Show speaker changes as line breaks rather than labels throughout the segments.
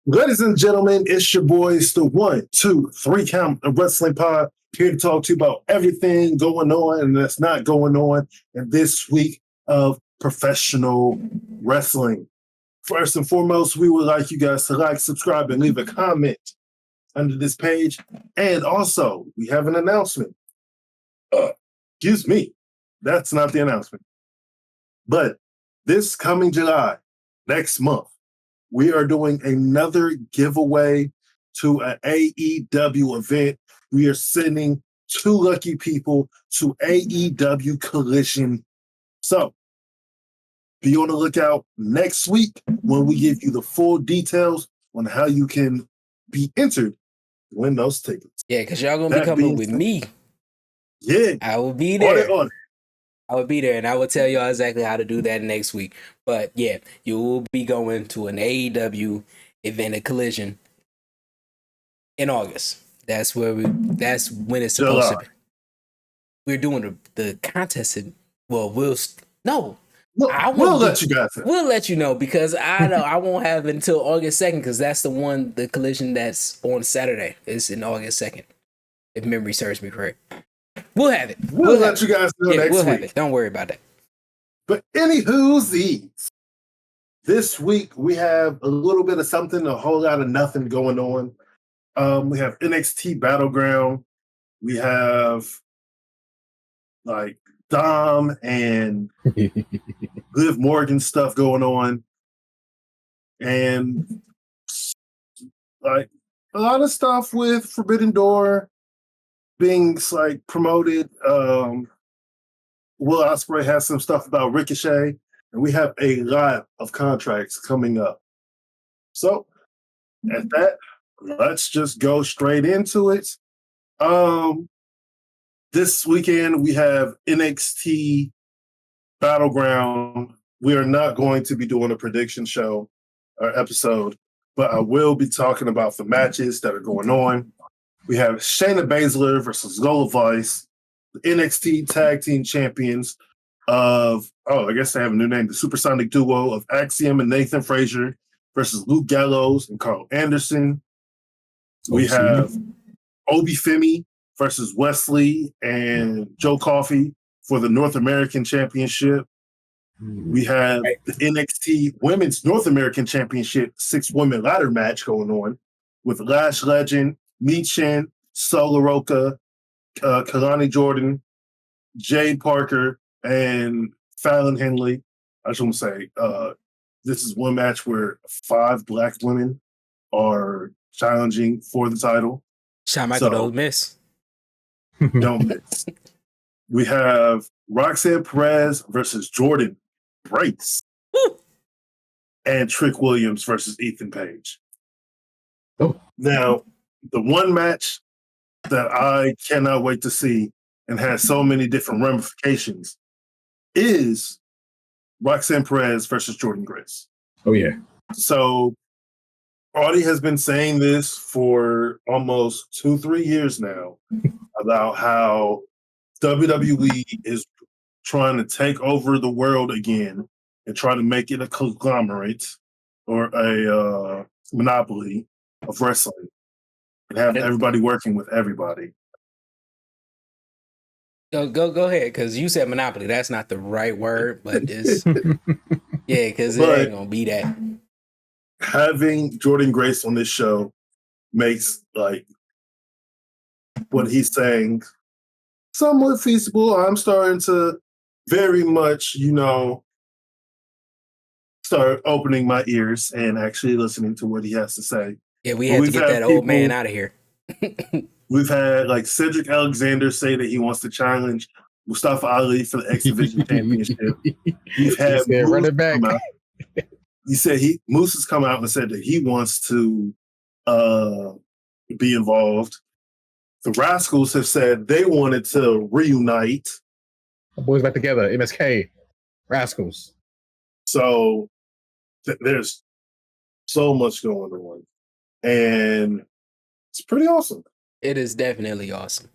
Ladies and gentlemen, it's your boys, the 1, 2, 3 Count of Wrestling Pod, here to talk to you about everything going on and that's not going on in this week of professional wrestling. First and foremost, we would like you guys to like, subscribe, and leave a comment under this page. And also, we have an announcement. Excuse me, that's not the announcement. But this coming July, next month, we are doing another giveaway to an AEW event. We are sending 2 lucky people to AEW Collision. So be on the lookout next week when we give you the full details on how you can be entered to win those tickets.
Yeah, because y'all going to be coming with me.
Yeah.
I will be there.
On it.
I will be there, and I will tell y'all exactly how to do that next week. But yeah, you will be going to an AEW event, a Collision, in August. That's when it's supposed to be. We're doing the contest. We'll let you guys know. We'll let you know because I know I won't have it until August 2nd because that's the Collision that's on Saturday. It's in August 2nd, if memory serves me correct. We'll have it.
We'll let you guys know next week.
Have it. Don't worry about that.
But anywho's this week we have a little bit of something, a whole lot of nothing going on. We have NXT Battleground. We have like Dom and Liv Morgan stuff going on. And like a lot of stuff with Forbidden Door being like promoted. Will Ospreay has some stuff about Ricochet, and we have a lot of contracts coming up. So at that, let's just go straight into it. This weekend we have NXT Battleground. We are not going to be doing a prediction show or episode, but I will be talking about the matches that are going on. We have Shayna Baszler versus Lola Vice, the NXT Tag Team Champions of, I guess they have a new name, the Supersonic Duo of Axiom and Nathan Frazier versus Luke Gallows and Carl Anderson. We have Obi Femi versus Wesley and Joe Coffey for the North American Championship. We have the NXT Women's North American Championship 6-woman ladder match going on with Lash Legend, Michin, Solar Roca, Kalani Jordan, Jade Parker, and Fallon Henley. I just want to say this is one match where 5 Black women are challenging for the title.
Shawn Michaels don't miss.
Don't miss. We have Roxanne Perez versus Jordan Brace.
Woo!
And Trick Williams versus Ethan Page.
Oh.
Now, the one match that I cannot wait to see and has so many different ramifications is Roxanne Perez versus Jordan Grace.
Oh, yeah.
So, Audie has been saying this for almost 2-3 years now about how WWE is trying to take over the world again and try to make it a conglomerate or a monopoly of wrestling and have everybody working with everybody.
Go ahead, because you said monopoly. That's not the right word, but it's because it ain't gonna be that.
Having Jordan Grace on this show makes like what he's saying somewhat feasible. I'm starting to very much, start opening my ears and actually listening to what he has to say.
Yeah, we have to get that old man out of here.
We've had like Cedric Alexander say that he wants to challenge Mustafa Ali for the X Division Championship. We've had
run it back.
He said Moose has come out and said that he wants to be involved. The Rascals have said they wanted to reunite.
The boys back together, MSK, Rascals.
So there's so much going on. And it's pretty awesome.
It is definitely awesome.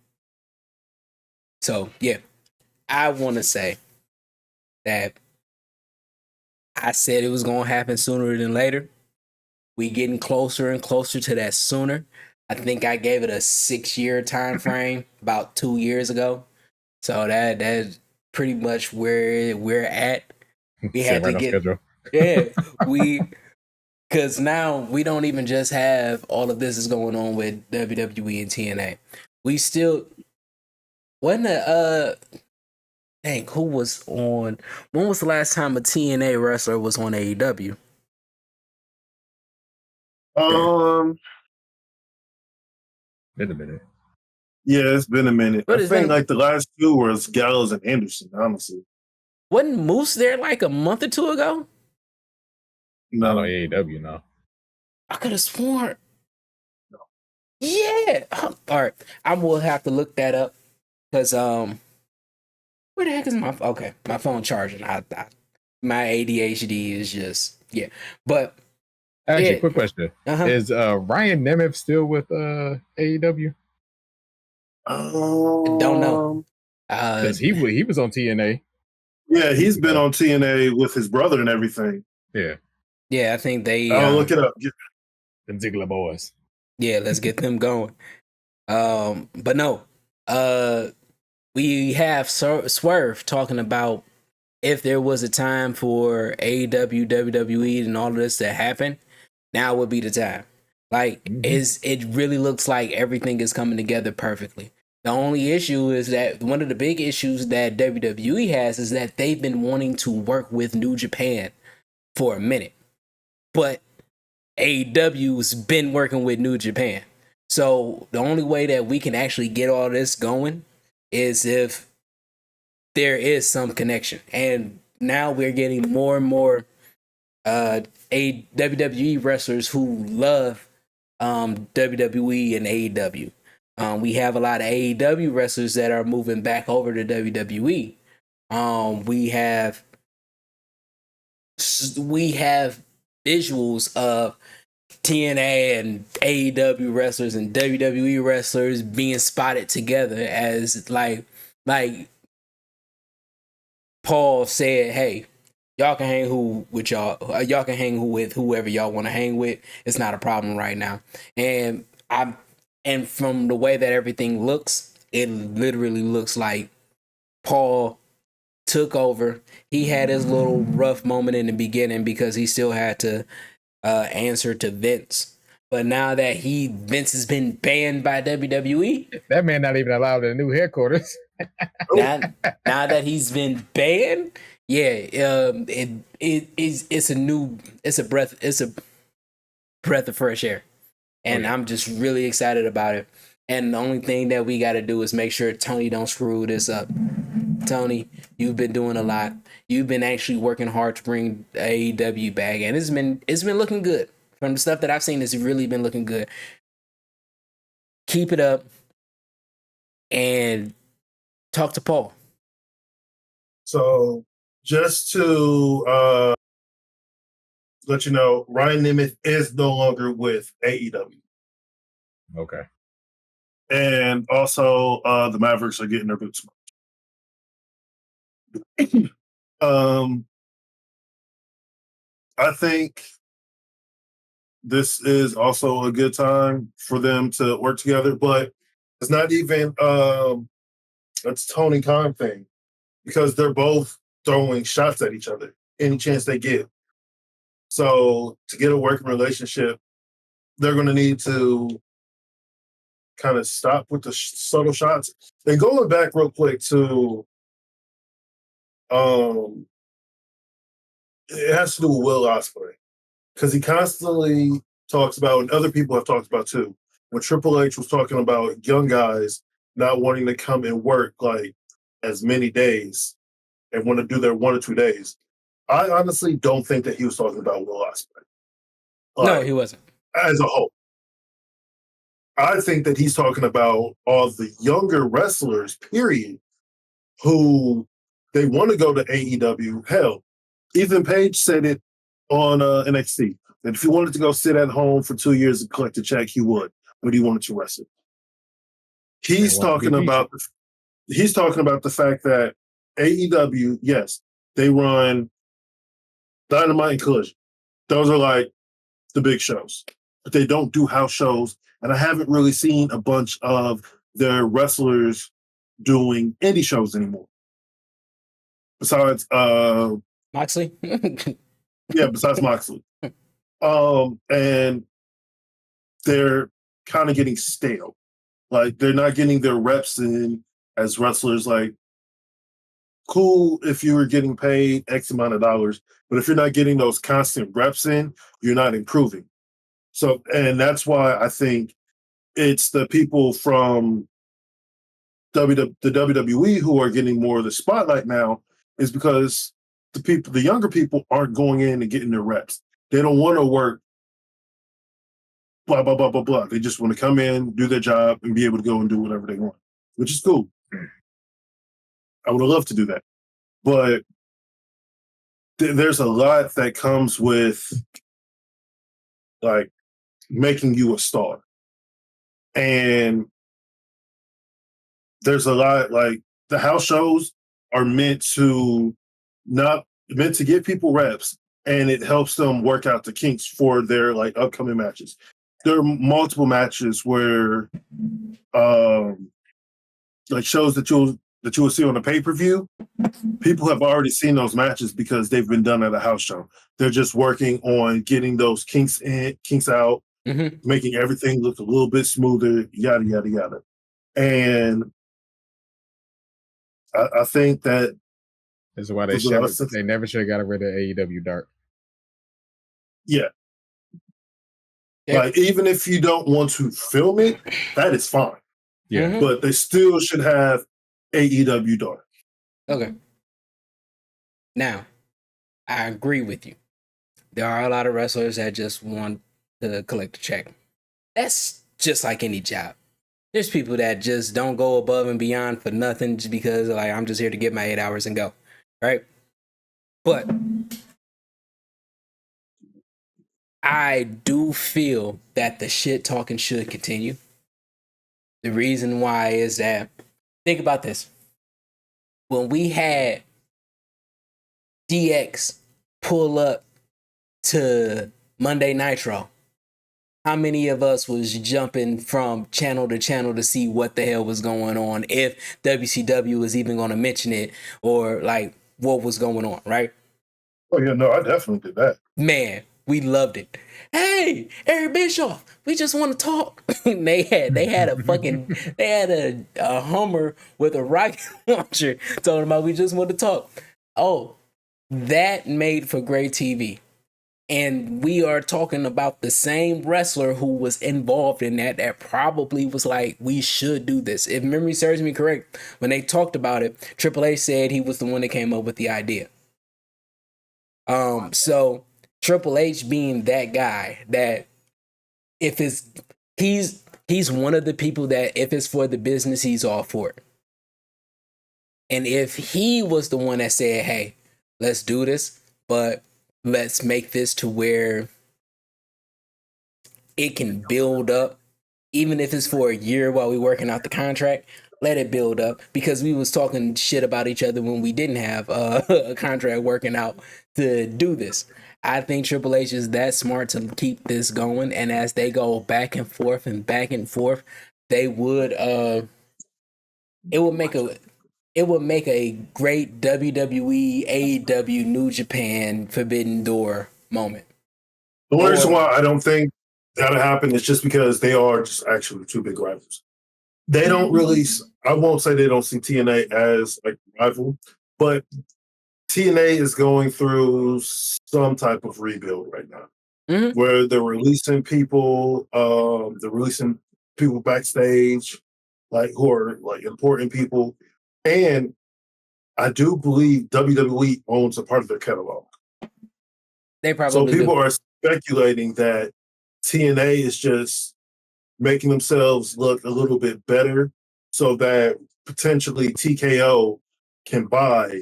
So, yeah, I want to say that I said it was going to happen sooner than later. We getting closer and closer to that sooner. I think I gave it a 6-year time frame about 2 years ago. So that's pretty much where we're at. We had to
right
get
schedule.
yeah, because now we don't even just have all of this is going on with WWE and TNA. We still wasn't dang, who was on? When was the last time a TNA wrestler was on AEW?
Been a minute.
Yeah, it's been a minute.
But
I
it's
think
been-
like the last two was Gallows and Anderson, honestly.
Wasn't Moose there like a month or two ago?
Not
No.
on AEW, no.
I could have sworn.
No.
Yeah. All right. I will have to look that up because where the heck is my my phone charging? My ADHD is just But
Actually,
yeah.
quick question:
Uh-huh.
Is Ryan Nemeth still with AEW?
Don't know.
Because he was on TNA.
Yeah, he's been on TNA with his brother and everything.
Yeah.
Yeah, I think they.
I'll look it up.
The Ziggler boys.
Yeah, let's get them going. But no, we have Swerve talking about if there was a time for AEW, WWE, and all of this to happen, now would be the time. Like, it really looks like everything is coming together perfectly. The only issue is that one of the big issues that WWE has is that they've been wanting to work with New Japan for a minute, but AEW's been working with New Japan. So the only way that we can actually get all this going is if there is some connection. And now we're getting more and more WWE wrestlers who love WWE and AEW. We have a lot of AEW wrestlers that are moving back over to WWE. We have visuals of TNA and AEW wrestlers and WWE wrestlers being spotted together as like Paul said, hey, y'all can hang with whoever y'all want to hang with. It's not a problem right now. And from the way that everything looks, it literally looks like Paul took over. He had his little rough moment in the beginning because he still had to answer to Vince. But now that Vince has been banned by WWE,
that man not even allowed in the new headquarters.
now that he's been banned, it's a breath of fresh air, and I'm just really excited about it. And the only thing that we got to do is make sure Tony don't screw this up. Tony, you've been doing a lot. You've been actually working hard to bring AEW back, and it's been looking good. From the stuff that I've seen, it's really been looking good. Keep it up and talk to Paul.
So just to let you know, Ryan Nemeth is no longer with AEW.
Okay.
And also the Mavericks are getting their boots. I think this is also a good time for them to work together, but it's not even it's Tony Khan thing because they're both throwing shots at each other any chance they get. So to get a working relationship, they're going to need to kind of stop with the subtle shots. And going back real quick to it has to do with Will Ospreay because he constantly talks about, and other people have talked about too, when Triple H was talking about young guys not wanting to come and work like as many days and want to do their 1 or 2 days. I honestly don't think that he was talking about Will Ospreay.
No, he wasn't.
As a whole. I think that he's talking about all the younger wrestlers, period, who they want to go to AEW. Hell, Ethan Page said it on NXT that if he wanted to go sit at home for 2 years and collect a check, he would, but he wanted to wrestle. He's talking about the fact that AEW, yes, they run Dynamite and Collision. Those are like the big shows, but they don't do house shows. And I haven't really seen a bunch of their wrestlers doing indie shows anymore. Besides,
Moxley.
besides Moxley. And they're kind of getting stale. Like they're not getting their reps in as wrestlers. Like, cool if you were getting paid X amount of dollars, but if you're not getting those constant reps in, you're not improving. So, and that's why I think it's the people from the WWE who are getting more of the spotlight now, is because the younger people aren't going in and getting their reps. They don't want to work blah, blah, blah, blah, blah. They just want to come in, do their job, and be able to go and do whatever they want, which is cool. I would love to do that. But there's a lot that comes with like making you a star. And there's a lot, like the house shows are meant to get people reps, and it helps them work out the kinks for their like upcoming matches. There are multiple matches where like shows that you'll see on a pay-per-view, people have already seen those matches because they've been done at a house show. They're just working on getting those kinks out, making everything look a little bit smoother, yada, yada, yada. And I think that
is why they never should have got rid of AEW Dark.
Yeah. Like, even if you don't want to film it, that is fine.
Yeah.
But they still should have AEW Dark.
Okay. Now, I agree with you. There are a lot of wrestlers that just want to collect a check. That's just like any job. There's people that just don't go above and beyond for nothing just because, like, I'm just here to get my 8 hours and go. Right? But I do feel that the shit talking should continue. The reason why is that, think about this. When we had DX pull up to Monday Nitro, how many of us was jumping from channel to channel to see what the hell was going on, if WCW was even going to mention it, or like what was going on, right?
Oh yeah, no, I definitely did that.
Man, we loved it. Hey, Eric Bischoff, we just want to talk. they had a Hummer with a rocket launcher talking about we just want to talk. Oh, that made for great TV. And we are talking about the same wrestler who was involved in that probably was like, we should do this. If memory serves me correct, when they talked about it, Triple H said he was the one that came up with the idea. So Triple H being that guy that he's one of the people that if it's for the business, he's all for it. And if he was the one that said, hey, let's do this, but let's make this to where it can build up, even if it's for a year while we're working out the contract, let it build up, because we was talking shit about each other when we didn't have a contract working out to do this. I think Triple H is that smart to keep this going, and as they go back and forth, they would it would make a great WWE, AEW, New Japan Forbidden Door moment.
The only reason why I don't think that'll happen is just because they are just actually two big rivals. They don't really, I won't say they don't see TNA as a rival, but TNA is going through some type of rebuild right now, where they're releasing people backstage, like who are like important people. And I do believe WWE owns a part of their catalog.
They probably
so people
do.
are speculating that TNA is just making themselves look a little bit better so that potentially TKO can buy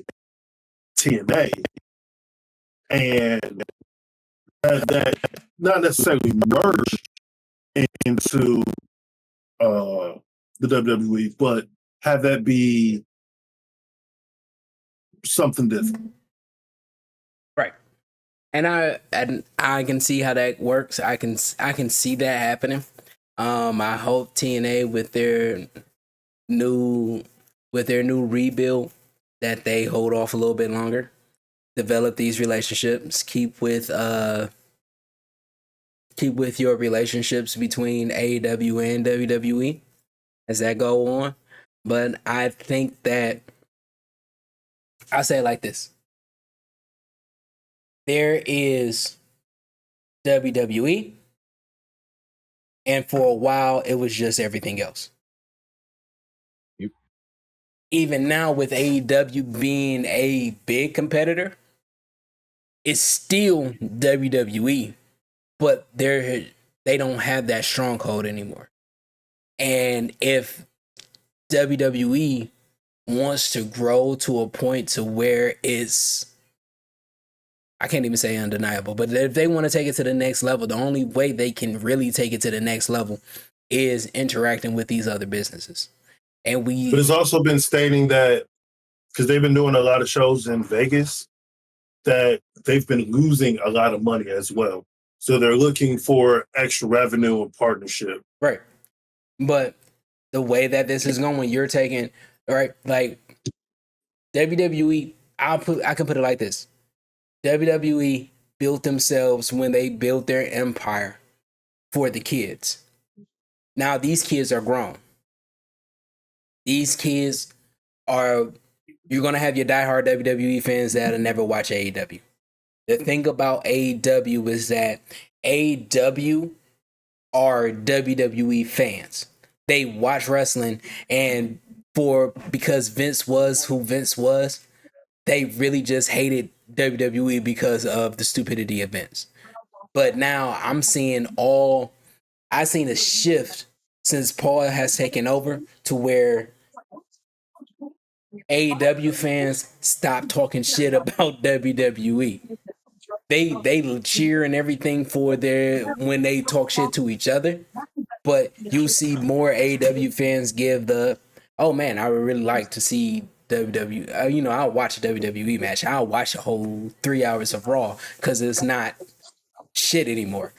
TNA and have that not necessarily merge into the WWE, but have that be something different.
Right. And I can see how that works. I can see that happening. I hope TNA with their new rebuild that they hold off a little bit longer, develop these relationships, keep with your relationships between AEW and WWE as that go on. But I think that I say it like this. There is WWE, and for a while it was just everything else.
Yep.
Even now with AEW being a big competitor, it's still WWE, but they don't have that stronghold anymore. And if WWE wants to grow to a point to where it's, I can't even say undeniable, but if they want to take it to the next level, the only way they can really take it to the next level is interacting with these other businesses. And
But it's also been stating that, because they've been doing a lot of shows in Vegas, that they've been losing a lot of money as well. So they're looking for extra revenue and partnership.
Right. But the way that this is going, you're taking, right, like WWE, I can put it like this. WWE built themselves when they built their empire for the kids. Now these kids are grown. These kids are, you're going to have your diehard WWE fans that'll never watch AEW. The thing about AEW is that AEW are WWE fans. They watch wrestling, and because Vince was who Vince was, they really just hated WWE because of the stupidity of Vince. But now I've seen a shift since Paul has taken over to where AEW fans stop talking shit about WWE. They cheer and everything for when they talk shit to each other, but you see more AEW fans give oh man, I would really like to see WWE. I'll watch a WWE match. I'll watch a whole 3 hours of Raw because it's not shit anymore.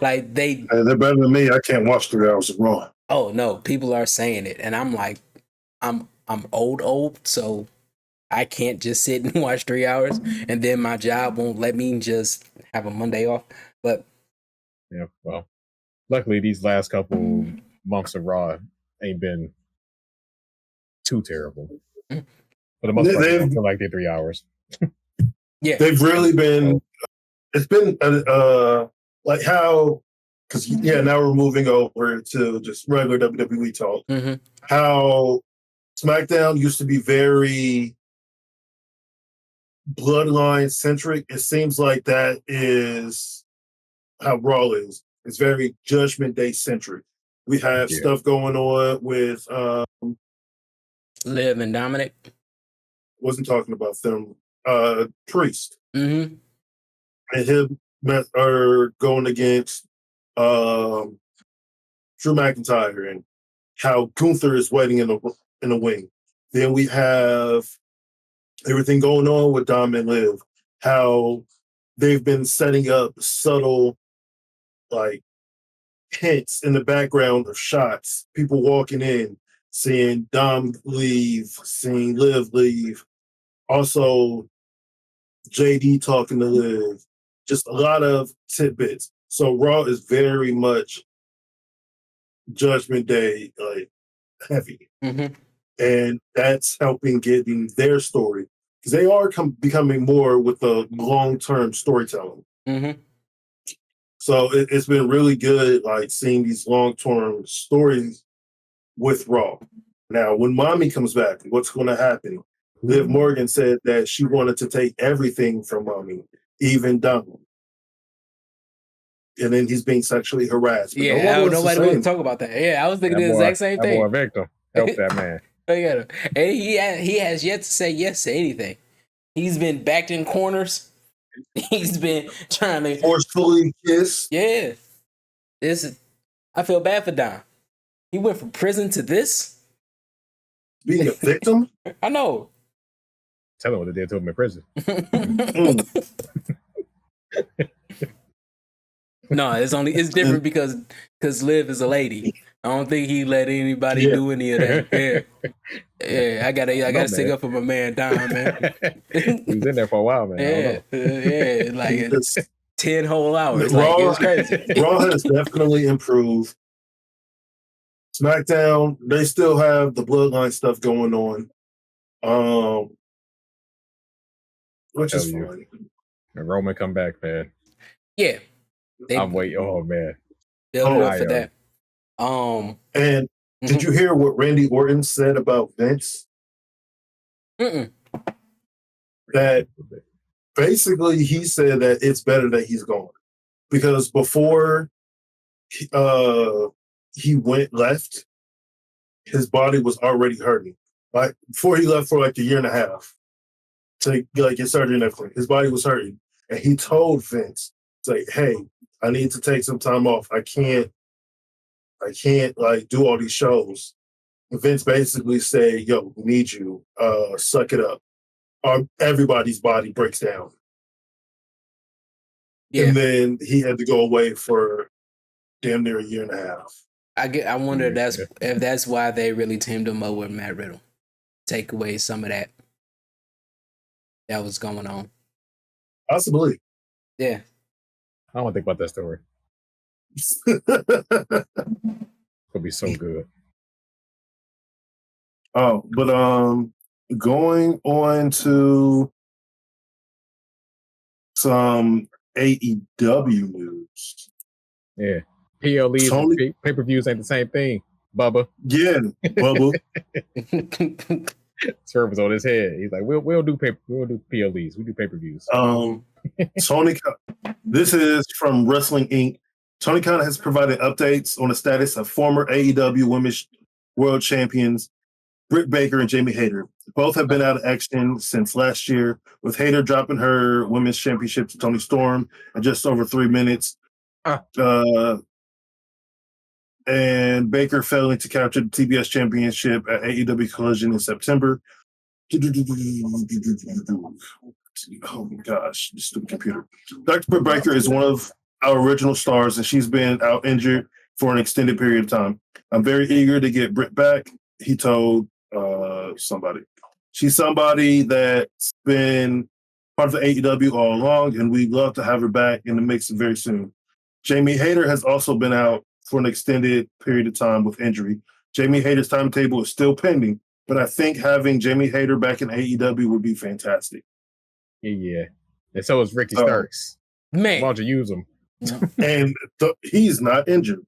Like
they're better than me. I can't watch 3 hours of Raw.
Oh no, people are saying it, and I'm like, I'm old, so I can't just sit and watch 3 hours, and then my job won't let me just have a Monday off. But
yeah, well, luckily these last couple months of Raw ain't been too terrible. For the most part, they don't feel like they're 3 hours.
Yeah,
they've really been. It's been like how, because now we're moving over to just regular WWE talk.
Mm-hmm.
How SmackDown used to be very bloodline centric. It seems like that is how Raw is. It's very Judgment Day centric. We have stuff going on with
Liv and Dominic.
Wasn't talking about them. Priest.
Mm-hmm.
And him are going against Drew McIntyre, and how Gunther is waiting in the wing. Then we have everything going on with Dom and Liv. How they've been setting up subtle, like, hints in the background of shots. People walking in, seeing Dom leave, seeing Liv leave. Also, JD talking to Liv. Just a lot of tidbits. So Raw is very much Judgment Day, like, heavy.
Mm-hmm.
And that's helping getting their story, because they are becoming more with the long-term storytelling.
Mm-hmm.
So it's been really good, like, seeing these long-term stories with Raw. Now, when Mommy comes back, what's going to happen? Liv Morgan said that she wanted to take everything from Mommy, even Donald. And then he's being sexually harassed. But
Nobody wants to talk about that. Yeah, I was thinking the exact same thing.
That boy Victor, help that man.
Look at him. And he has yet to say yes to anything. He's been backed in corners. He's been trying to
forcefully kiss.
Yeah. I feel bad for Don. He went from prison to this.
Being a victim?
I know.
Tell him what they did to him in prison.
No, it's different because Liv is a lady. I don't think he let anybody do any of that. Yeah, I gotta stick up for my man Dom, man.
He was in there for a while, man.
Yeah, like
Because
10 whole hours.
Raw,
Like, it was crazy.
Raw has definitely improved. SmackDown, they still have the bloodline stuff going on. Which is fine.
And Roman come back, man.
Yeah.
I'm waiting. Oh man.
Building up for that.
And did you hear what Randy Orton said about Vince? That basically he said that it's better that he's gone. Because before he went left, his body was already hurting. Like before he left for like a year and a half to like get surgery and everything, his body was hurting. And he told Vince, it's like, hey, I need to take some time off. I can't like do all these shows. And Vince basically said, yo, we need you. Suck it up. Or everybody's body breaks down. Yeah. And then he had to go away for damn near a year and a half.
I wonder if that's why they really teamed him up with Matt Riddle. Take away some of that was going on.
Possibly.
Yeah.
I don't think about that story. It'll be so good.
Oh, but going on to some AEW news.
Yeah. PLEs and pay-per-views ain't the same thing, Bubba.
Yeah, Bubba.
Swerve was on his head. He's like, we'll do PLEs. We do pay-per-views.
Tony, this is from Wrestling Inc. Tony Khan has provided updates on the status of former AEW Women's World Champions Britt Baker and Jamie Hayter. Both have been out of action since last year, with Hayter dropping her Women's Championship to Toni Storm in just over 3 minutes. And Baker failing to capture the TBS Championship at AEW Collision in September. Oh my gosh, stupid computer. Dr. Britt Baker is one of our original stars, and she's been out injured for an extended period of time. I'm very eager to get Britt back, he told somebody. She's somebody that's been part of the AEW all along, and we'd love to have her back in the mix very soon. Jamie Hayter has also been out for an extended period of time with injury. Jamie Hayter's timetable is still pending, but I think having Jamie Hayter back in AEW would be fantastic.
Yeah. And so is Ricky Starks.
Man.
Why don't you use him?
And he's not injured.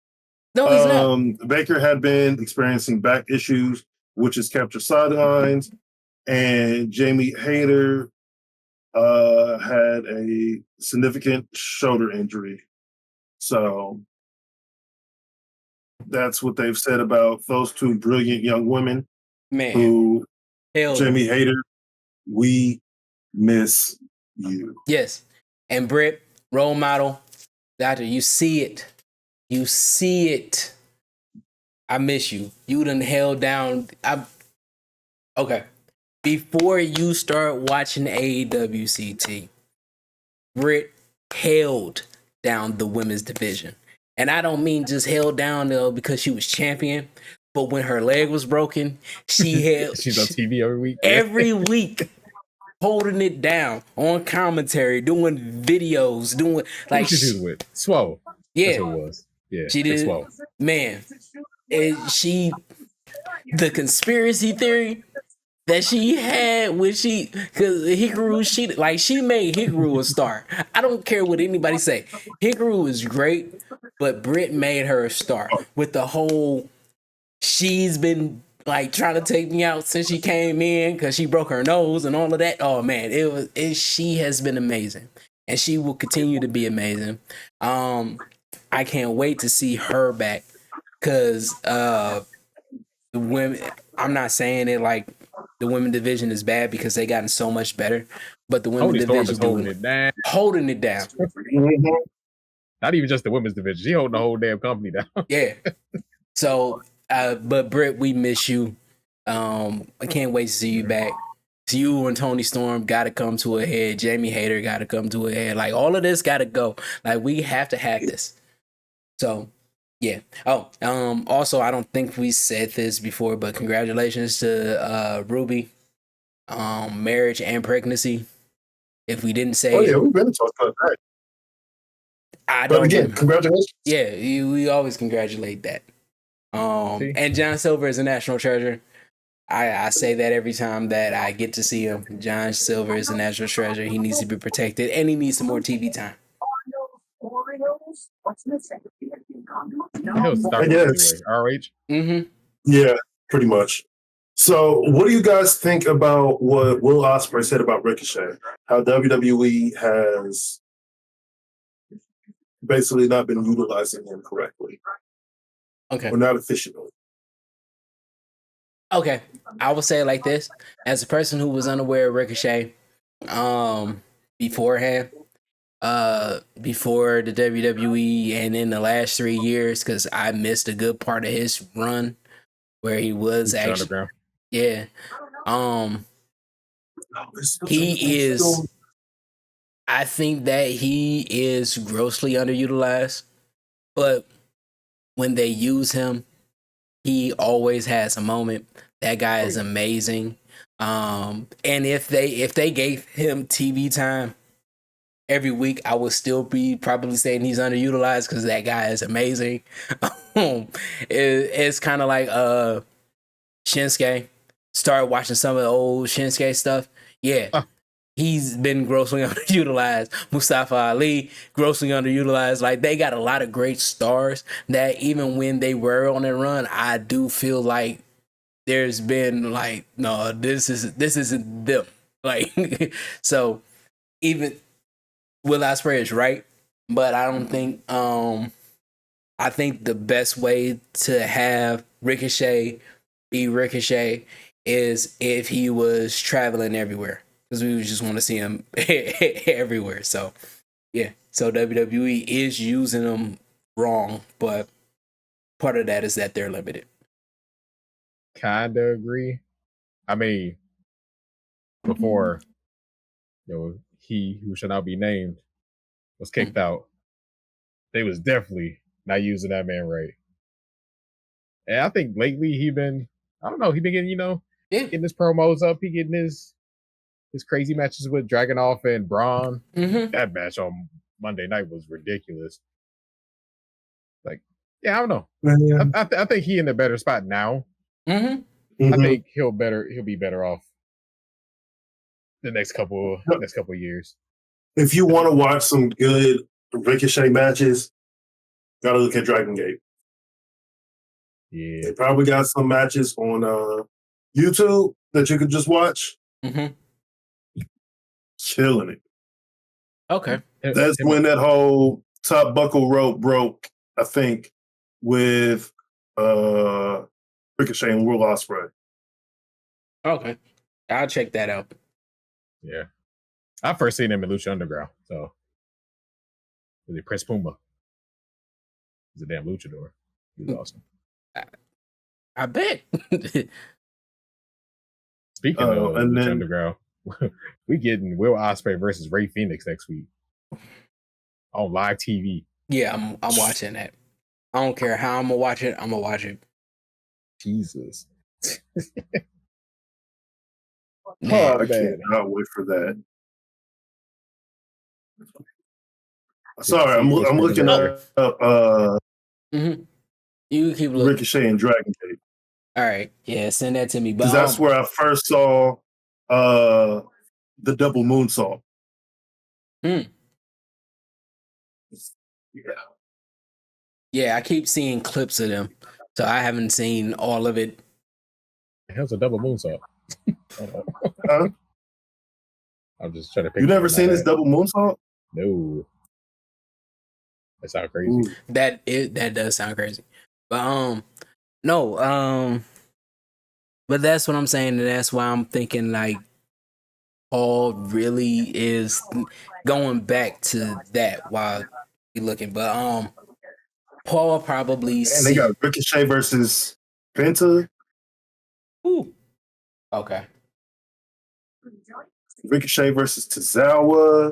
No, he's not.
Baker had been experiencing back issues, which has kept her sidelines. And Jamie Hayter had a significant shoulder injury. So that's what they've said about those two brilliant young women.
Man.
Who, Jamie Hayter, we miss you.
Yes. And Britt, role model. Doctor, you see it. You see it. I miss you. You done held down. Okay. Before you start watching AEWCT, Britt held down the women's division. And I don't mean just held down because she was champion, but when her leg was broken, she held.
She's on TV every week.
Every week. Holding it down on commentary, doing videos, doing like
she was with Swole.
Yeah,
that's who it was. Yeah,
she did.
Swole.
Man, and the conspiracy theory that she had when because Hikaru, she made Hikaru a star. I don't care what anybody say. Hikaru is great, but Britt made her a star with the whole. She's been like trying to take me out since she came in because she broke her nose and all of that. Oh man, she has been amazing, and she will continue to be amazing. I can't wait to see her back because the women. I'm not saying it like the women division is bad because they gotten so much better, but the women division is holding it down.
Not even just the women's division; she holding the whole damn company down.
Yeah. So. But Britt, we miss you. I can't wait to see you back. You and Tony Storm got to come to a head. Jamie Hayter got to come to a head. Like, all of this got to go. Like, we have to have this. So, yeah. Oh, also, I don't think we said this before, but congratulations to Ruby, marriage and pregnancy. If we didn't say,
oh yeah, we've been talking about that.
But
again, congratulations.
Yeah, we always congratulate that. And John Silver is a national treasure. I say that every time that I get to see him. John Silver is a national treasure. He needs to be protected, and he needs some more TV time.
ROH.
Yeah, pretty much. So, what do you guys think about what Will Ospreay said about Ricochet? How WWE has basically not been utilizing him correctly.
Okay.
Or not efficiently.
Okay. I will say it like this. As a person who was unaware of Ricochet beforehand, before the WWE and in the last 3 years, because I missed a good part of his run where he was actually, yeah. He is, I think that he is grossly underutilized, but when they use him, he always has a moment. That guy is amazing. And if they gave him TV time every week, I would still be probably saying he's underutilized because that guy is amazing. It's kind of like Shinsuke. Started watching some of the old Shinsuke stuff. Yeah. He's been grossly underutilized. Mustafa Ali, grossly underutilized. Like, they got a lot of great stars that even when they were on their run, I do feel like there's been like, no, this isn't them. Like, so even Will Ospreay is right, but I don't think I think the best way to have Ricochet be Ricochet is if he was traveling everywhere, because we just want to see him everywhere. So yeah, so WWE is using them wrong, but part of that is that they're limited.
Kinda agree. I mean, before he who shall not be named was kicked out, they was definitely not using that man right. And I think lately he been getting, getting his promos up, he getting his crazy matches with Dragunov and Braun. That match on Monday night was ridiculous. Like, yeah, I don't know. I think he in a better spot now. I think he'll be better off the next couple of years.
If you want to watch some good Ricochet matches, gotta look at Dragon Gate.
Yeah,
they probably got some matches on YouTube that you could just watch. Killing it.
Okay,
that's when that whole top buckle rope broke, I think, with Ricochet and Will Ospreay.
Okay, I'll check that out.
Yeah, I first seen him in Lucha Underground. So, was it Prince Puma? He's a damn luchador. He's awesome.
I bet.
Speaking of Lucha Underground, we getting Will Ospreay versus Ray Phoenix next week on live TV.
Yeah, I'm watching that. I don't care how I'm gonna watch it. I'm gonna watch it.
Jesus.
I cannot wait for that. Sorry, I'm looking up.
You keep looking.
Ricochet and Dragon Gate.
All right, yeah, send that to me.
Because that's where I first saw the double moonsault.
Yeah, I keep seeing clips of them, so I haven't seen all of it.
The hell's a double moonsault? I'm just trying to pick.
You never seen this double moonsault?
No. That sounds crazy.
That does sound crazy. But no, but that's what I'm saying, and that's why I'm thinking like Paul really is going back to that while you're looking. But Paul will probably
they got Ricochet versus Penta.
Ooh. Okay.
Ricochet versus Tozawa.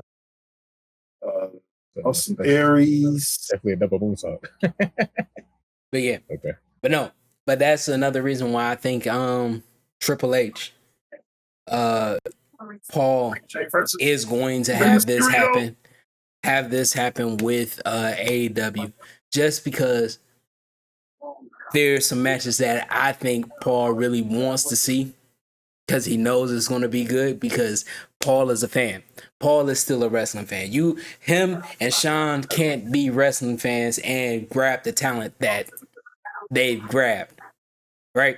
Austin Aries.
Definitely a double moonsault.
But yeah.
Okay.
But no. But that's another reason why I think Triple H, Paul is going to have this happen. Have this happen with AEW, just because there's some matches that I think Paul really wants to see, because he knows it's going to be good, because Paul is a fan. Paul is still a wrestling fan. Him and Sean can't be wrestling fans and grab the talent that they've grabbed, right?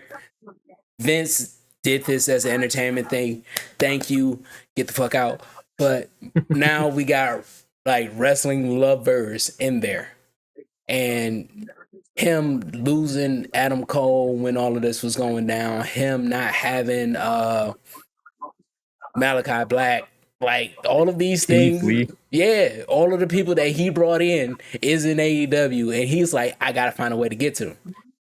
Vince did this as an entertainment thing. Thank you. Get the fuck out. But now we got like wrestling lovers in there. And him losing Adam Cole when all of this was going down, him not having Malachi Black, like all of these things. Yeah, all of the people that he brought in is in AEW, and he's like, I gotta find a way to get to them.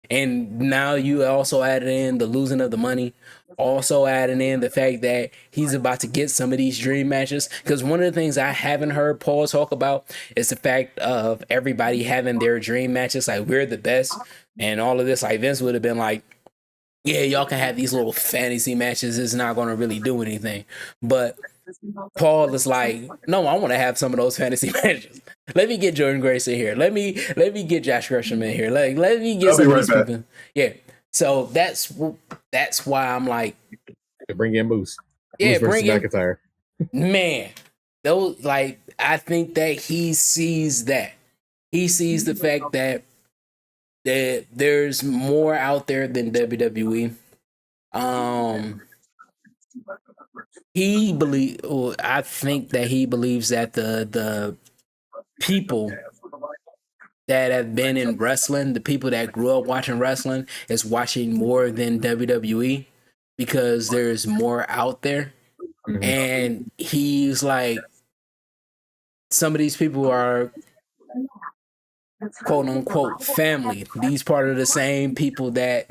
And now you also added in the losing of the money, also adding in the fact that he's about to get some of these dream matches. Because one of the things I haven't heard Paul talk about is the fact of everybody having their dream matches, like we're the best and all of this. Like Vince would have been like, yeah, y'all can have these little fantasy matches. It's not going to really do anything. But Paul is like, no, I want to have some of those fantasy matches. Let me get Jordan Grace in here. Let me get Josh Gresham in here. Let me get some of these people. Yeah. So that's why I'm like,
bring in Moose.
Yeah,
Moose
bring in
McIntyre.
Man, those, like, I think that he sees that. He sees the fact that there's more out there than WWE. I think that he believes that the people that have been in wrestling, the people that grew up watching wrestling, is watching more than WWE, because there's more out there. Mm-hmm. And he's like, some of these people are quote unquote family. These part of the same people that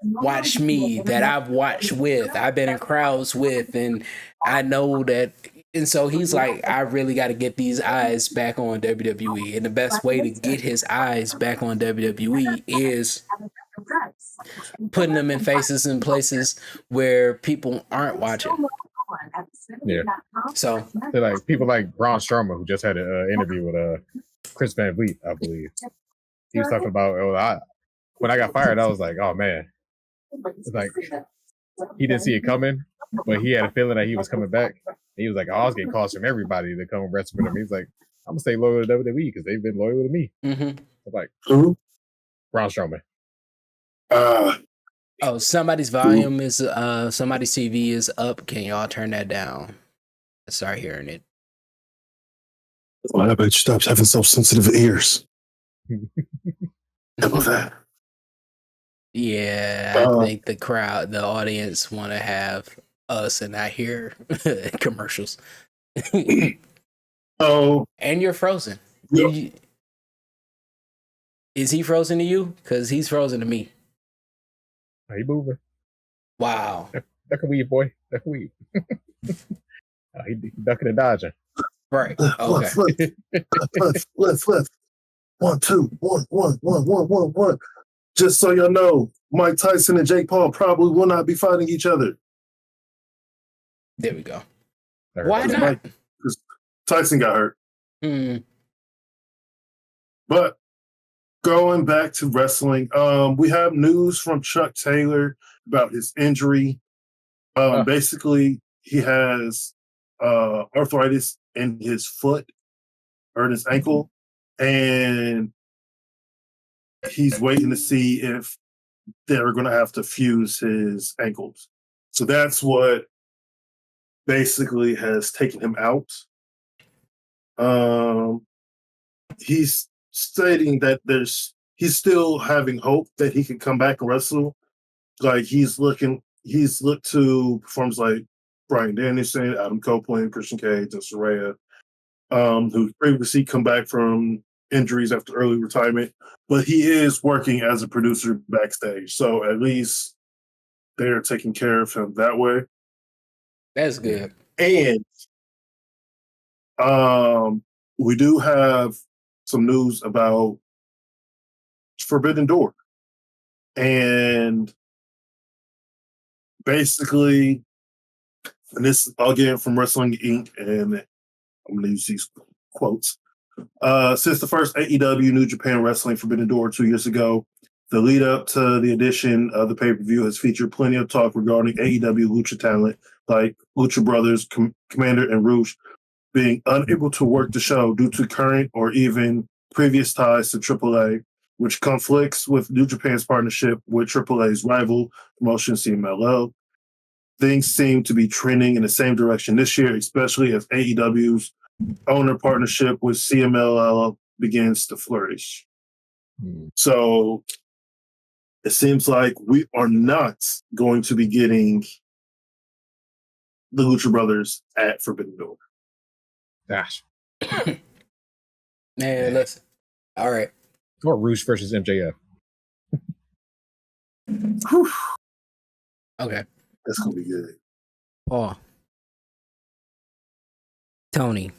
watch me, that I've watched with, I've been in crowds with, and I know that. And so he's like, I really got to get these eyes back on WWE. And the best way to get his eyes back on WWE is putting them in faces and places where people aren't watching.
Yeah.
So
they're like people like Braun Strowman, who just had an interview with Chris Van Vliet, I believe. He was talking about, when I got fired, I was like, oh man. It's like, he didn't see it coming, but he had a feeling that he was coming back. He was like, I was getting calls from everybody to come and wrestle with him. He's like, I'm going to stay loyal to WWE because they've been loyal to me. Mm-hmm. I'm like, who? Braun Strowman.
Somebody's volume is, somebody's TV is up. Can y'all turn that down? I start hearing it.
Well, I bet you stop having so sensitive ears. How about that?
Yeah, I think the audience want to have us and not hear commercials. And you're frozen.
Yep.
Is he frozen to you? Because he's frozen to me.
He moving.
Wow.
That can weave, boy. That can weave. He ducking and dodging.
Right. Okay.
Left. 1, 2, 1. Just so y'all know, Mike Tyson and Jake Paul probably will not be fighting each other.
There we go. Why not?
Because Tyson got hurt.
Mm.
But going back to wrestling, we have news from Chuck Taylor about his injury. Basically, he has arthritis in his foot or in his ankle, and he's waiting to see if they're going to have to fuse his ankles. So that's what basically has taken him out. He's stating that he's still having hope that he can come back and wrestle. Like he's looked to performers like Bryan Danielson, Adam Copeland, Christian Cage, and Saraya, who previously come back from injuries after early retirement. But he is working as a producer backstage, so at least they're taking care of him that way.
That's good.
And we do have some news about Forbidden Door. And basically, and this again from Wrestling Inc., and I'm going to use these quotes. Since the first AEW New Japan Wrestling Forbidden Door 2 years ago, the lead up to the addition of the pay-per-view has featured plenty of talk regarding AEW Lucha talent like Lucha Brothers, Commander, and Rouge being unable to work the show due to current or even previous ties to AAA, which conflicts with New Japan's partnership with AAA's rival promotion CMLL. Things seem to be trending in the same direction this year, especially as AEW's owner partnership with CMLL begins to flourish. So it seems like we are not going to be getting the Lucha Brothers at Forbidden Door.
Gosh.
Man, listen. All right.
Or Rouge versus MJF.
Whew.
Okay.
That's going to be good.
Paul, Tony,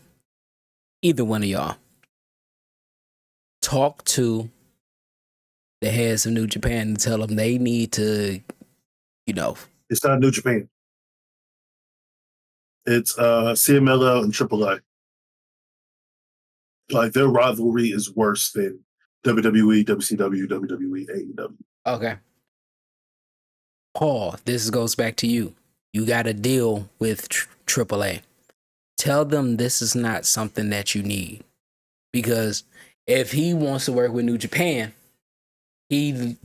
either one of y'all, talk to the heads of New Japan and tell them they need to,
It's not New Japan. It's CMLL and AAA. Like, their rivalry is worse than WWE, WCW, WWE, AEW.
Okay. Paul, this goes back to you. You got to deal with AAA. Tell them this is not something that you need. Because if he wants to work with New Japan, they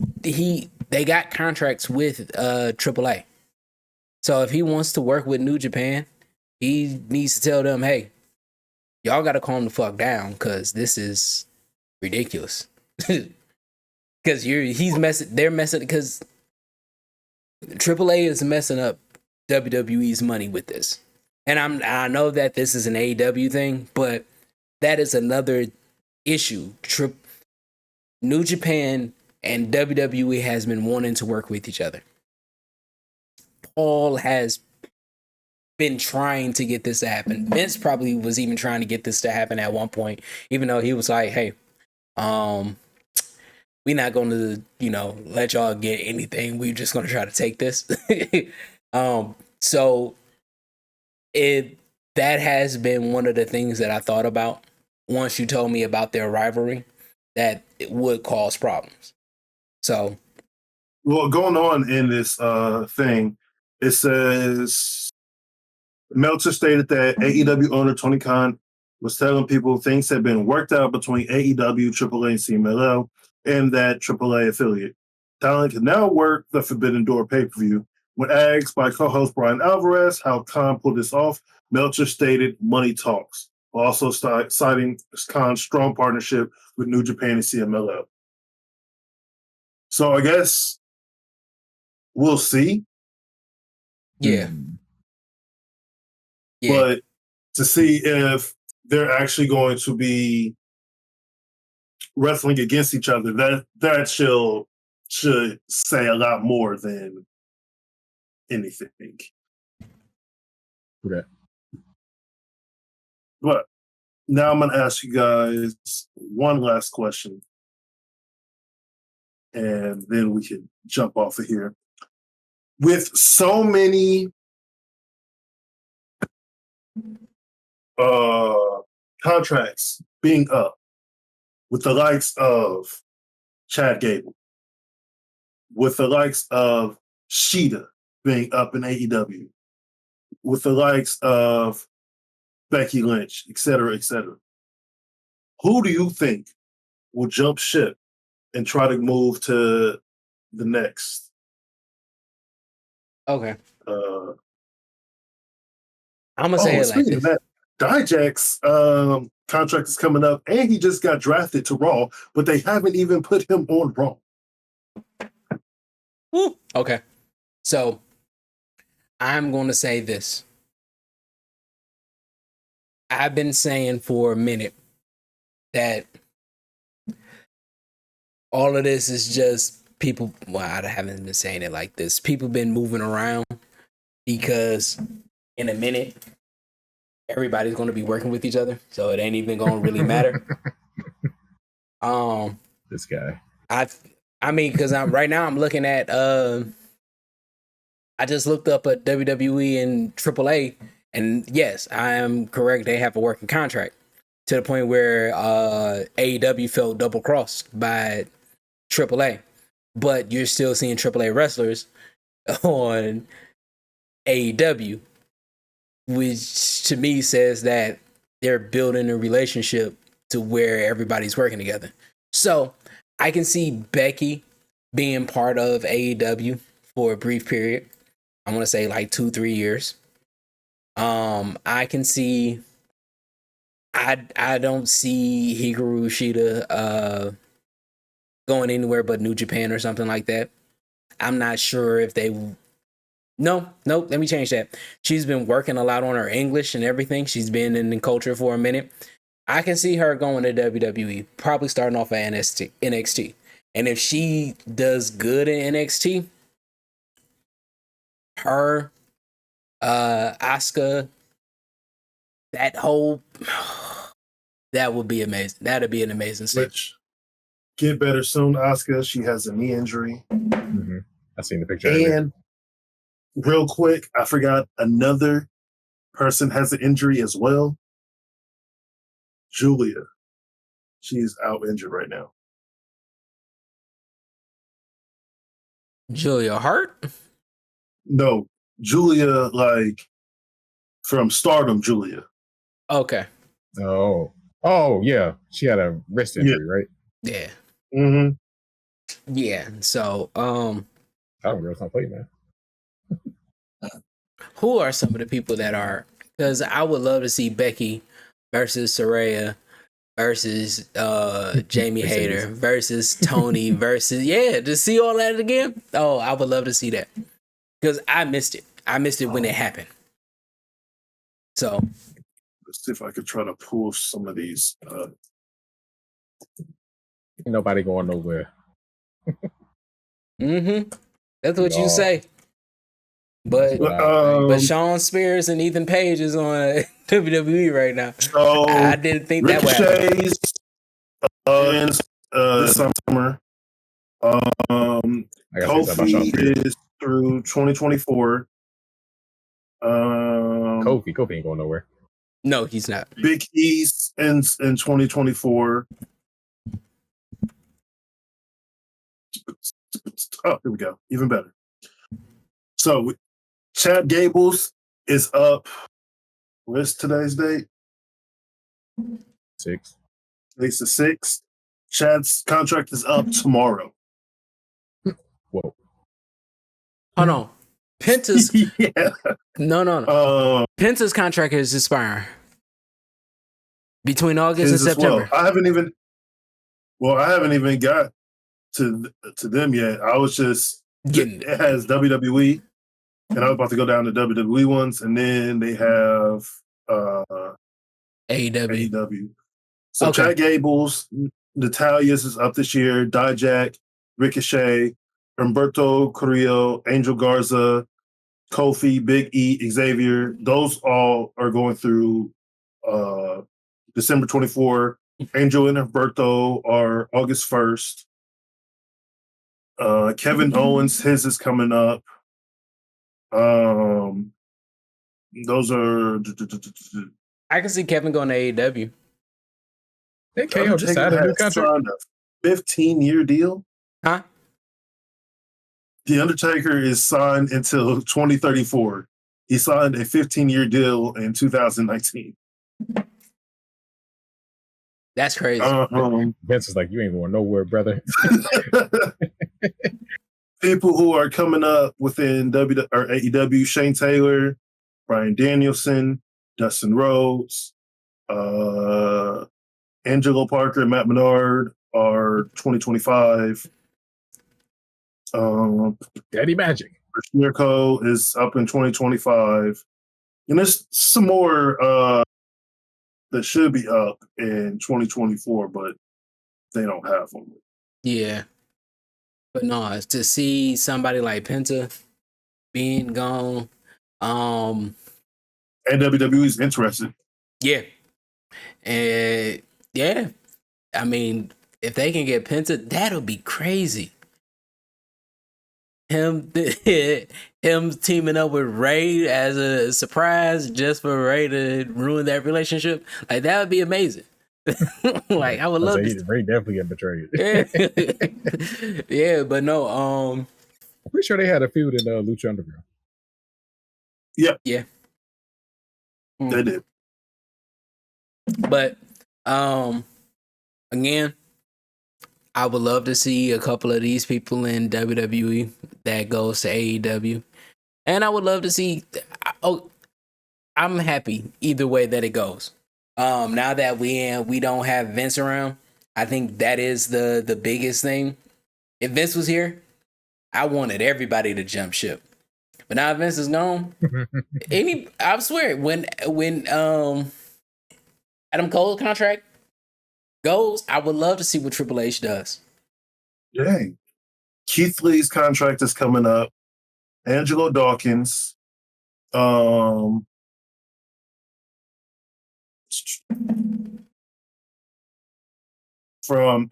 got contracts with AAA. So if he wants to work with New Japan, he needs to tell them, hey, y'all got to calm the fuck down because this is ridiculous. Because they're messing, because AAA is messing up WWE's money with this. And I know that this is an AEW thing, but that is another issue. New Japan and WWE has been wanting to work with each other. Paul has been trying to get this to happen. Vince probably was even trying to get this to happen at one point, even though he was like, hey, we're not going to, let y'all get anything. We're just going to try to take this. So that has been one of the things that I thought about once you told me about their rivalry, that it would cause problems. So,
well, going on in this thing, it says Meltzer stated that AEW owner Tony Khan was telling people things had been worked out between AEW, AAA, and CMLL, and that AAA affiliate. Talent can now work the Forbidden Door pay-per-view. When asked by co-host Brian Alvarez how Khan pulled this off, Meltzer stated money talks, also citing Khan's strong partnership with New Japan and CMLL. So I guess we'll see.
yeah.
But to see if they're actually going to be wrestling against each other, that should say a lot more than anything.
Okay.
But now I'm going to ask you guys one last question, and then we can jump off of here. With so many contracts being up, with the likes of Chad Gable, with the likes of Sheeta being up in AEW, with the likes of Becky Lynch, et cetera, who do you think will jump ship and try to move to the next?
Okay.
I'm
going to say it like this.
Of that, Dijak's contract is coming up, and he just got drafted to Raw, but they haven't even put him on Raw.
Okay. So I'm going to say this. I've been saying for a minute that all of this is just people. Well, I haven't been saying it like this. People been moving around because in a minute everybody's going to be working with each other, so it ain't even going to really matter.
This guy.
I mean, because I'm right now I'm looking at I just looked up at WWE and AAA, and yes, I am correct. They have a working contract to the point where AEW felt double crossed by AAA, but you're still seeing AAA wrestlers on AEW, which to me says that they're building a relationship to where everybody's working together. So I can see Becky being part of AEW for a brief period. I want to say like 2-3 years. I can see. I don't see Hikaru Shida going anywhere but New Japan or something like that. I'm not sure if they. No, let me change that. She's been working a lot on her English and everything. She's been in the culture for a minute. I can see her going to WWE, probably starting off at NXT. And if she does good in NXT, her, Asuka, that would be amazing. That'd be an amazing scene.
Which, get better soon, Asuka. She has a knee injury.
Mm-hmm. I seen the picture.
And real quick, I forgot another person has an injury as well. Julia. She's out injured right now.
Julia Hart?
No, Julia, like from Stardom, Julia.
Okay.
Oh, yeah. She had a wrist injury, right?
Yeah.
Mm-hmm.
Yeah. So,
I don't girls not play, man.
who are some of the people that are? Because I would love to see Becky versus Saraya versus Jamie Hayter versus Tony versus to see all that again. Oh, I would love to see that because I missed it. I missed it when it happened. So
let's see if I could try to pull some of these.
Nobody going nowhere.
That's what you say. But Sean Spears and Ethan Page is on WWE right now.
So
I didn't think that would happen.
This summer. Kofi is through 2024.
Kofi ain't going nowhere.
No, he's not.
Big East in 2024. Oh, here we go. Even better. So Chad Gables is up. What's today's date?
6.
Today's the 6th. Chad's contract is up tomorrow.
Whoa.
Hold on. Penta's
yeah.
No. Penta's contract is expiring between August and September.
Well. I haven't even got to them yet. I was just getting it has WWE, and I was about to go down to WWE ones, and then they have AEW. So okay. Chad Gables, Natalia's is up this year. Dijak, Ricochet, Humberto Carrillo, Angel Garza, Kofi, Big E, Xavier. Those all are going through December 24. Angel and Humberto are August 1st. Kevin Owens, his is coming up. Those are.
I can see Kevin going to AEW.
They KO just had a new contract.
A 15-year deal.
Huh?
The Undertaker is signed until 2034. He signed a 15-year deal in 2019.
That's crazy.
Vince is like, you ain't going nowhere, brother.
People who are coming up within AEW, Shane Taylor, Bryan Danielson, Dustin Rhodes, Angelo Parker and Matt Menard are 2025.
Daddy Magic.
Mirko is up in 2025. And there's some more that should be up in 2024, but they don't have them.
Yeah. But no, to see somebody like Penta being gone,
And WWE's interested.
Yeah. And yeah, I mean, if they can get Penta, that'll be crazy. Him teaming up with Ray as a surprise just for Ray to ruin that relationship, like that would be amazing. Like I would love to.
Ray definitely get betrayed.
Yeah. Yeah, but no,
I'm pretty sure they had a feud in Lucha Underground.
Yep.
Yeah.
They did.
But again, I would love to see a couple of these people in WWE that goes to AEW. And I would love to see I'm happy either way that it goes. Now that we don't have Vince around, I think that is the biggest thing. If Vince was here, I wanted everybody to jump ship. But now Vince is gone. I swear, when Adam Cole's contract goes, I would love to see what Triple H does.
Dang. Keith Lee's contract is coming up. Angelo Dawkins. From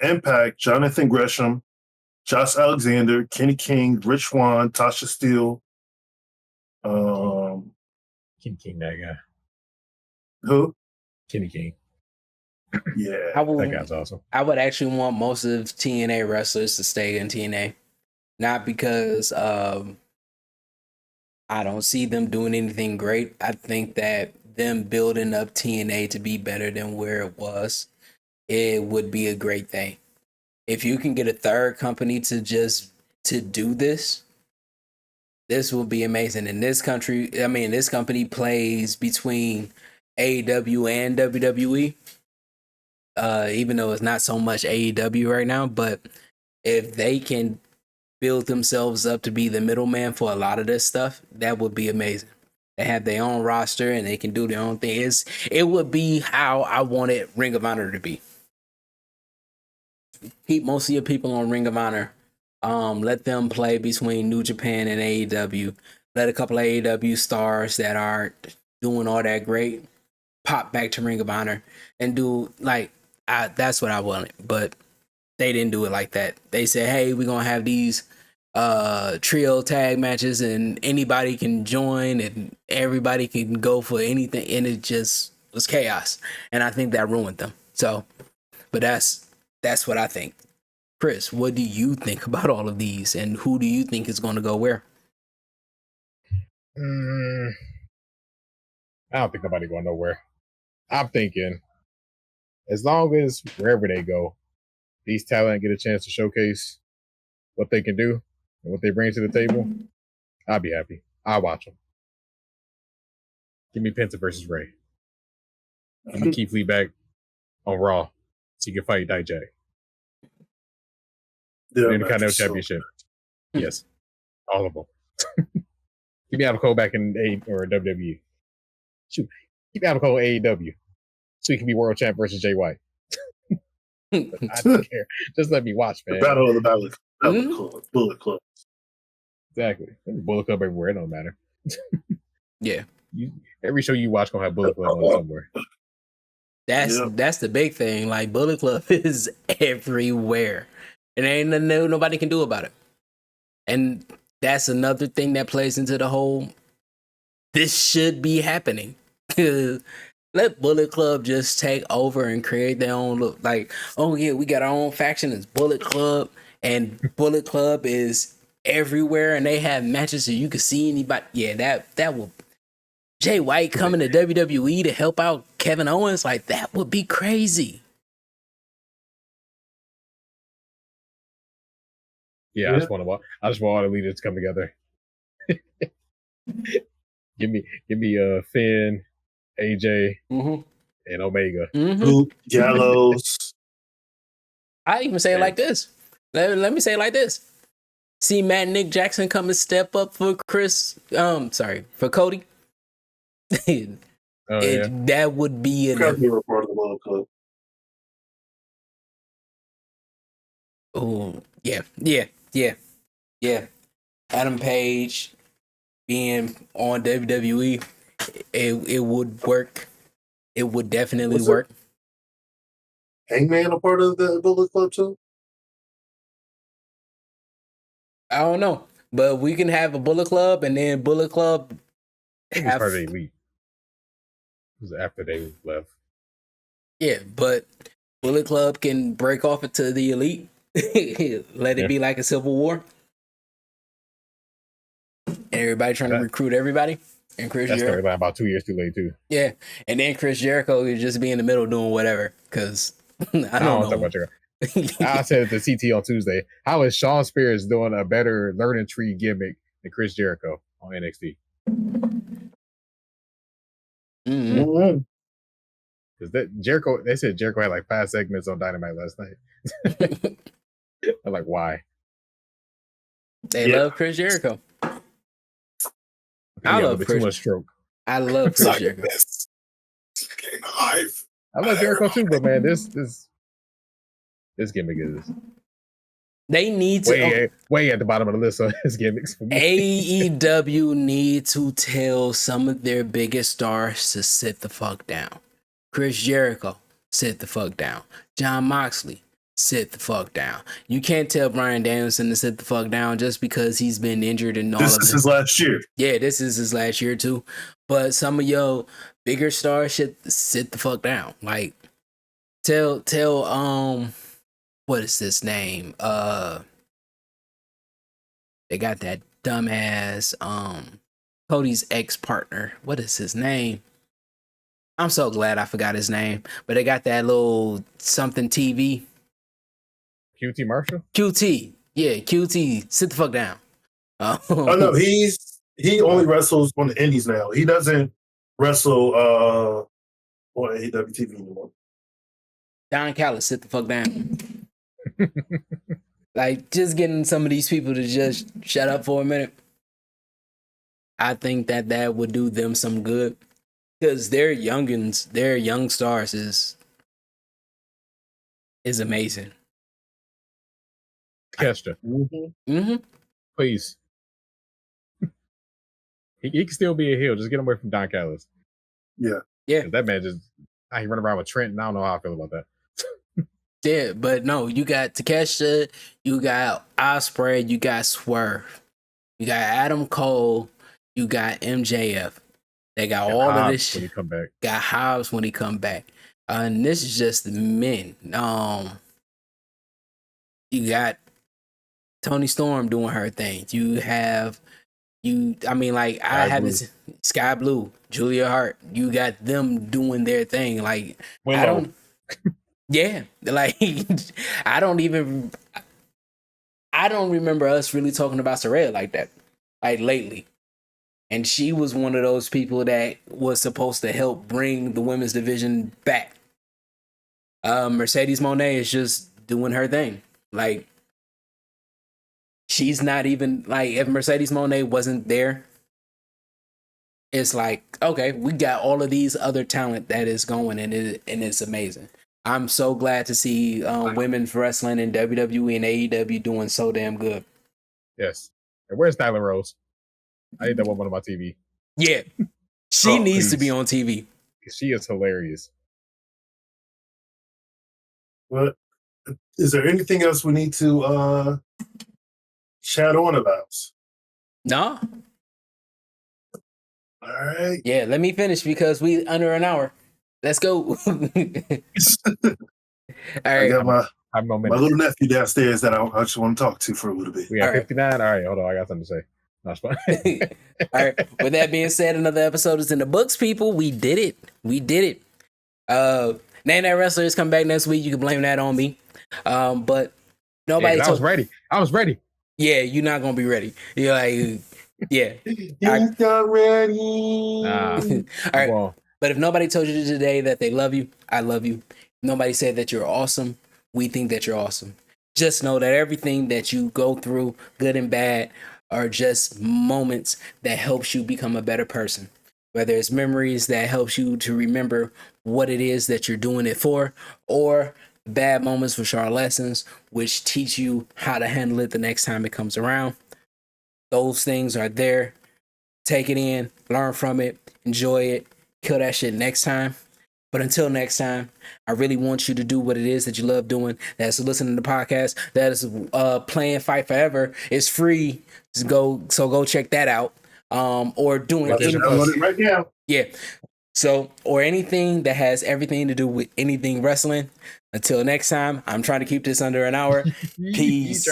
Impact, Jonathan Gresham, Josh Alexander, Kenny King, Rich Swann, Tasha Steele.
Kenny King, that guy.
Who?
Kenny King.
Yeah.
That guy's awesome.
I would actually want most of TNA wrestlers to stay in TNA. Not because I don't see them doing anything great. I think that them building up TNA to be better than where it was, it would be a great thing. If you can get a third company to do this will be amazing. In this country, I mean, this company plays between AEW and WWE. Even though it's not so much AEW right now, but if they can build themselves up to be the middleman for a lot of this stuff, that would be amazing. They have their own roster and they can do their own thing. It would be how I wanted Ring of Honor to be. Keep most of your people on Ring of Honor. Let them play between New Japan and AEW. Let a couple of AEW stars that aren't doing all that great pop back to Ring of Honor and do that's what I wanted. But they didn't do it like that. They said, hey, we're going to have these trio tag matches and anybody can join and everybody can go for anything. And it just was chaos. And I think that ruined them. So, but that's what I think. Chris, what do you think about all of these and who do you think is going to go where?
I don't think nobody going nowhere. I'm thinking as long as wherever they go, these talent get a chance to showcase what they can do and what they bring to the table, I'll be happy. I'll watch them. Give me Penta versus Ray. Give me Keith Lee back on Raw so he can fight Dijak.
Yeah,
in the Continental Championship. Yes. All of them. Give me Adam Cole back in WWE. Shoot. Keep Adam Cole in AEW. So he can be world champ versus Jay White. I don't care. Just let me watch, man.
The battle of the Bullet Club.
Exactly. There's Bullet Club everywhere. It don't matter.
Yeah.
Every show you watch gonna have Bullet Club on somewhere.
That's the big thing. Like Bullet Club is everywhere. And ain't nothing nobody can do about it. And that's another thing that plays into the whole this should be happening. Let Bullet Club just take over and create their own look. Like, oh yeah, we got our own faction. It's Bullet Club, and Bullet Club is everywhere, and they have matches so you can see anybody. Yeah, that will. Jay White coming to WWE to help out Kevin Owens, like that would be crazy.
Yeah, I just want all the leaders to come together. give me Finn, AJ, and Omega.
Luke Gallows.
I even say it like this. Let me say it like this. See Matt Nick Jackson come and step up for for Cody. That would be enough. Oh, yeah. Adam Page being on WWE, it would work. It would definitely
What's
work.
Hangman a part of the Bullet Club too?
I don't know, but we can have a Bullet Club, and then Bullet Club
I think it's part of the Elite. It was after they left.
Yeah, but Bullet Club can break off into the Elite. Let it be like a civil war. And everybody trying to recruit everybody. And Chris Jericho.
That's about 2 years too late too.
Yeah. And then Chris Jericho could just be in the middle doing whatever. Because I don't know.
Talk about Jericho. I said at the CT on Tuesday, how is Shawn Spears doing a better learning tree gimmick than Chris Jericho on NXT?
Mm-hmm.
Because they said Jericho had like 5 segments on Dynamite last night. I'm like, why?
They love Chris Jericho. I love Chris.
Too much stroke.
I love Chris Jericho.
I love Jericho too, but man, this gimmick is
they need to
way at the bottom of the list of his gimmicks. For me.
AEW need to tell some of their biggest stars to sit the fuck down. Chris Jericho, sit the fuck down. Jon Moxley, sit the fuck down. You can't tell Bryan Danielson to sit the fuck down just because he's been injured and all of this.
This is his last year.
Yeah, this is his last year too. But some of your bigger stars should sit the fuck down. Like tell what is this name? They got that dumbass Cody's ex-partner. What is his name? I'm so glad I forgot his name. But they got that little something TV.
QT Marshall?
QT. Yeah, QT. Sit the fuck down.
Oh no, he only wrestles on the indies now. He doesn't wrestle on AEW TV anymore.
Don Callis, sit the fuck down. Like, just getting some of these people to just shut up for a minute. I think that would do them some good. Because their youngins, their young stars is amazing.
Kester.
Mm-hmm.
Please. He can still be a heel. Just get him away from Don Callis.
Yeah.
That man just, he run around with Trent, and I don't know how I feel about that.
Yeah, but no, you got Takeshita, you got Ospreay, you got Swerve, you got Adam Cole, you got MJF. They got all
Hobbs
of this shit.
When he come back.
Got Hobbs when he come back. And this is just the men. You got Tony Storm doing her thing. I haven't Sky Blue, Julia Hart. You got them doing their thing. Like
Willow.
I don't. Yeah, like I don't remember us really talking about Saraya like that, like lately. And she was one of those people that was supposed to help bring the women's division back. Mercedes Moné is just doing her thing. Like, she's not even, like, if Mercedes Moné wasn't there, it's like, okay, we got all of these other talent that is going, and it's amazing. I'm so glad to see women's wrestling in WWE and AEW doing so damn good.
Yes. And where's Nyla Rose? I need that woman on my TV.
Yeah. She needs to be on TV.
She is hilarious.
But is there anything else we need to chat on about?
No.
All right.
Yeah, let me finish because we under an hour. Let's go. All right.
I got my
my
little nephew downstairs that I just want to talk to for a little bit.
We got 59. All right, hold on. I got something to say. That's fine.
All right. With that being said, another episode is in the books, people. We did it. Name That Wrestler is coming back next week. You can blame that on me. But nobody.
I was ready.
Yeah, you're not gonna be ready. You're like, yeah.
You're not ready.
Nah.
All right. Well. But if nobody told you today that they love you, I love you. Nobody said that you're awesome. We think that you're awesome. Just know that everything that you go through, good and bad, are just moments that helps you become a better person. Whether it's memories that helps you to remember what it is that you're doing it for, or bad moments which are lessons which teach you how to handle it the next time it comes around. Those things are there. Take it in, learn from it, enjoy it, kill that shit next time. But until next time, I really want you to do what it is that you love doing. That's listening to the podcast. That is playing Fight Forever. It's free. Go check that out. Or doing
anything right now.
Yeah. So, or anything that has everything to do with anything wrestling. Until next time, I'm trying to keep this under an hour. Peace.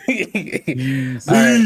Peace.
All right.